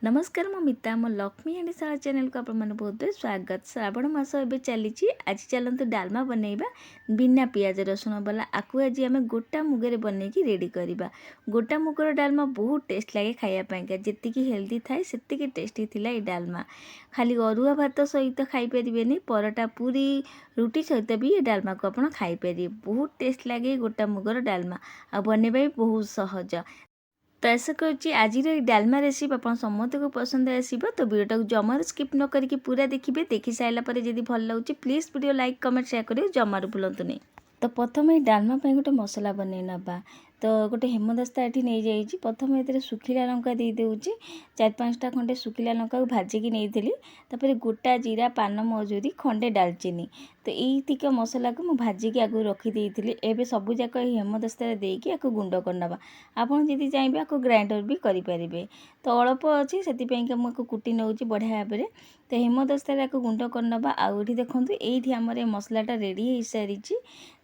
नमस्कार मो मिता मो लक्ष्मी एंड सारा चैनल को आपने बहुत बहुत स्वागत। श्रावण मास ए चली आज चलते डालमा बनइबा बिना पियाज रसुण वाला आपको आज आम गोटा मुगरे बनई रेडी करवा। गोटा मुगर डालमा बहुत टेस्ट लगे खायापाई जी हेल्दी थाए से टेस्टी थिला ये डालमा। खाली अरुआ भात सहित खाईपर परोटा पूरी रुटी सहित भी ये डालमा को आप खाईपर बहुत टेस्ट लगे गोटा मुगर डालमा आ बनइबा भी बहुत सहज। तो ऐसा करुँच आज डालमा रेसिपी आप समस्त को पसंद आसो तो वीडियो को जमार स्किप न करके पूरा देखिए। देखी सारापर जब भल लगे please video like comment share करें जमार भूलु नहीं। तो प्रथम डालमा गोटे मसला बनई नवा। तो गोटे हेमदस्ता ये नहीं जाइए। प्रथम ये सुखिला लंका दे दूँगी 4-5टा खंडे सुखिला लंका को भाजिकी नहीं तापर गोटा जीरा पान मजूरी खंडे डालचीनी तो यहीक मसला को भाजिकी आगु रखीदी। एवं सबूक हेमदस्तार देकी गुंड करनवा। आपड़ जदि चाहिए आपको ग्राइंडर भी करें तो अल्प अच्छी से मुझे कुटी नौ बढ़िया भाव में। तो हेमदस्तार आपको गुंड करनवा। आउ ये देखो ये आमर मसलाटा रेडी हो सारी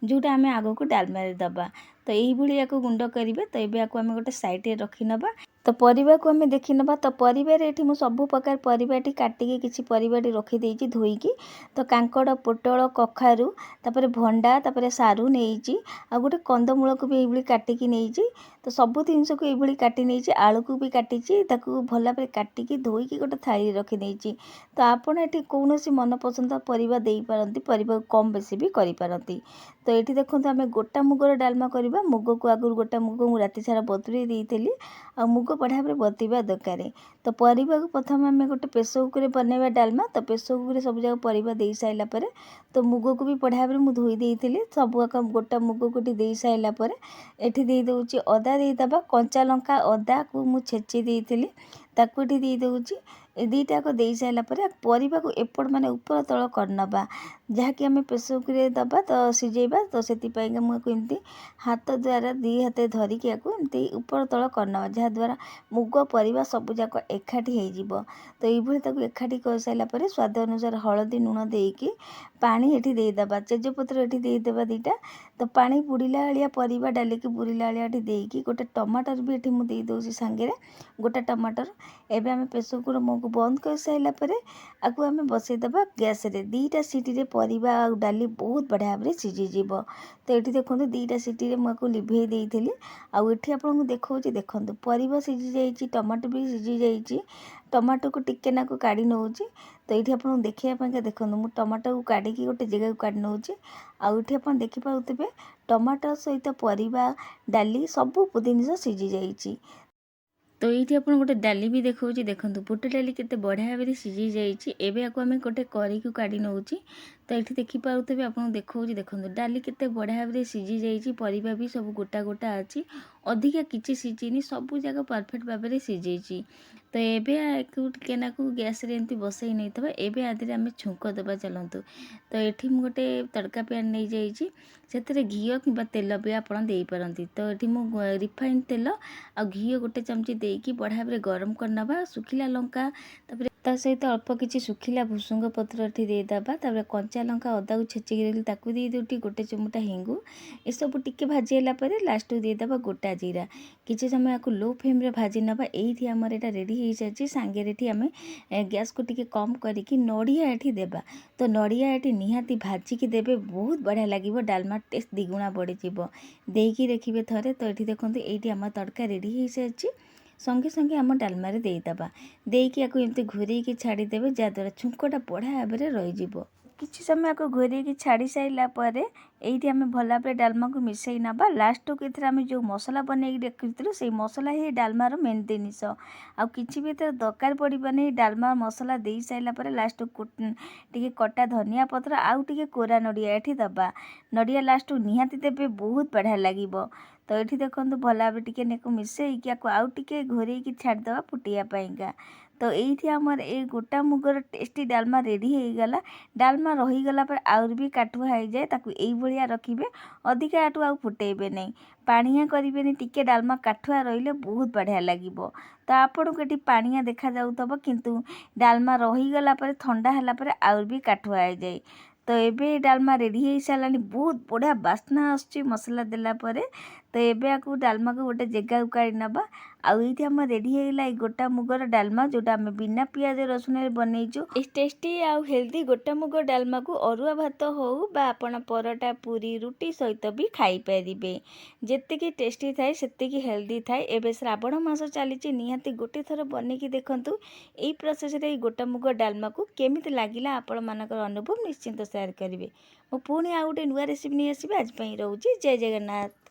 जोटा आम आग को डालमा दबा। तो यही आपको गुंड करेंगे। तो ये आम गोटे सैड्रे रखी नवा। तो परिवा को आम देखी नवा। तो परिवार ये सब प्रकार परिवाटी काटिकी किसी परिवाटी रखीदे धोईकी। तो कांकड़ पोटल कखारू तापर भंडा तापर सारू नहीं आ गोटे कंदमूल को भी ये काटिकी नहीं। तो सबू जिनस को ये काटी नहीं आलू को भी काटी भल भाव काटिकी धोईकी गोटे थाली रखी। तो आपड़ ये कौन मनपसंद परिवा दे पारती परिवा कम बेसी भी करें। तो ये देखो आम गोटा मुगर डालमा करवा। मुग को आगु गोटा मुग मुझे राति सारा बतुरे देती आ मुग बढ़िया भाव बतवा दरकार। तो परिवा को प्रथम आम गोटे प्रेसर कुकर बनवा डालमा। तो प्रेसर कुकर सब जगह परिवा दे सारापर तो मुग को भी बढ़िया भाव में धोई देती सब गोटा मुग को दे सारापर एठी दे दूची अदा देदबा कंचा लंका अदा को मुझे छेची देती ताकू दे दूची दीटा को दे सारापर परिवा को एपट माने ऊपर तल करनवा जहाँकि आम प्रेसर कुकर दबा तो सीझेबा। तो से मुझे हाथ द्वारा दी हाथ धरिकी एमती ऊपर तल करनवा जहाँद्वारा मुग परिवा सबूक एकाठी हो। तो ये एकाठी कर सारापर स्वाद अनुसार हलदी लुण देकी पानी ये देदबा तेजपत्र ये देदेबा 2टा। तो पानी बुड़ीला भाया परिवा डाल की बुड़ीला भाया देकी गोटे टमाटर भी ये मुझे दूसरी सांगे गोटे टमाटर। एवं आम प्रेसर कुकर मुग बंद कर सारापर आपको आम बसईदबा गैस रे 2टा सीटी परिवा डाली बहुत बढ़िया भाव में सीझीज। तो ये देखो 2टा सीटी मुझे लिभे देती आउ ये आपको देखा देखो परिवा सीझी जाइए टमाटो भी सीझी जाइए। टमाटो को टिके नाकु काढ़ी नौची। तो ये आपको देखापी देखो मुझे टमाटो को काढ़ी गोटे जगह को काढ़ी नौची। आउ ये आप देखिपे टमाटो सहित परिवा डाली सबू जिनिस सीझी जाइए। तो ये आप गोटे डाली भी देखा देखो बुट डाली केते बढ़िया भाव में सीझी जाइए। एवं आपको आम गोटे करी को काढ़ी नौची। तो ये देखिपे आपको देखा देखो डाली केते बढ़िया भाव में सीझी जाइए। परिवा भी सब गोटा गोटा अच्छी अधिका किसी सीझीनी सबू जाक परफेक्ट भाव में सीझी। तो ये टिकेनाकू गैस रे एमती बसई नहीं था एवं आदि आम छुंक दबा चलतु। तो ये गोटे तड़का पैन नहीं जाइए से घी कि तेल भी आप पारती। तो ये मुझे रिफाइन तेल आ घी गोटे चमची देकी बढ़िया भाव में गरम करनवा। सुखिला लंका तापर ता सहित अल्प किसी सुखिला भुसुंग पत्र ये देदबा। तापर कंचा लंका अदा को छेचिक ताकू दे दूटी गोटे चिमुटा हिंगू ये सब टिके भाजीला लास्ट को देदबा गोटा जीरा किसी समय आपको लो फ्लेम रे भाजी नवा। यही आमर यहाँ रेडी हो सारी सांगे आम गैस को टिके कम करके नड़िया ये देबा। तो नड़िया ये निहाती भाजिकी देवे बहुत बढ़िया लगे डालमा टेस्ट द्विगुणा बढ़ी देकी देखिए थे। तो ये देखो ये आम तड़का रेडी हो सारी संगे संगे आम डालमारे देदबा देकी एमती घूरेकी छाड़देवे जहाँद्वारा छुंकटा बढ़िया भाव में रही। किसी समय आपको घोरेकी छाड़ी सारापर ये आम भल भाव डालमा को मिसई नवा। लास्ट को आम जो मसला बनई रखी से मसला ही डालमार मेन जिनिस आउ कि भी दरकार पड़े डालमा मसला दे सारापर लास्ट को टे कटा धनिया पत्र आउ टे कोरा नड़िया ये दबा। नड़िया लास्ट निहाती देवे बहुत बढ़िया लगे। तो ये देखो भल भाव टे मिसईकी आउ टे घोरेकी छाड़देवा फुटियापाईका। तो ये आमर ये गोटा मुगर टेस्टी डालमा रेडी हो गला। डालमा रहीगला पर आउर भी काठुआ हो जाए ताकू यही भाया रखिए अधिका आटू आउ फुटेबे नहीं पानिया करेंगे टिके डालमा काठुआ रही बहुत बढ़िया लगे। तो आपन को ये पानिया देखा जाऊब किंतु डालमा रहीगला पर ठंडा है आउर भी काठुआ हो जाए। तो ये डालमा रेडी हो सारा बहुत बढ़िया बास्ना आसुची मसला देला परे। तो एबे आकु डालमा को गोटे जगह को काढ़ी नबा। आउ ये आम रेडी होगा गोटा मुगर डालमा जोटा आम बिना पियाज रसुन बनईचु। इस टेस्टी आउ हेल्दी गोटा मुग डालमा को अरुआ भात हो बा आपण परोटा पूरी रुटी सहित भी खाई परिबे। जेतिकी टेस्टी थाए सेतिकी हेल्दी थाए। एबे श्रावण मास चली निहाती गोटे थर बनईकी देखंतु। एई प्रोसेस रे गोटा मुग डालमा को केमिति लागिला आपण मानकर अनुभव निश्चिंत शेयर करिवे। मु पुणी आ गोटे नुआ रेसिपी नहीं आसबे। आज पई रहउची जय जगन्नाथ।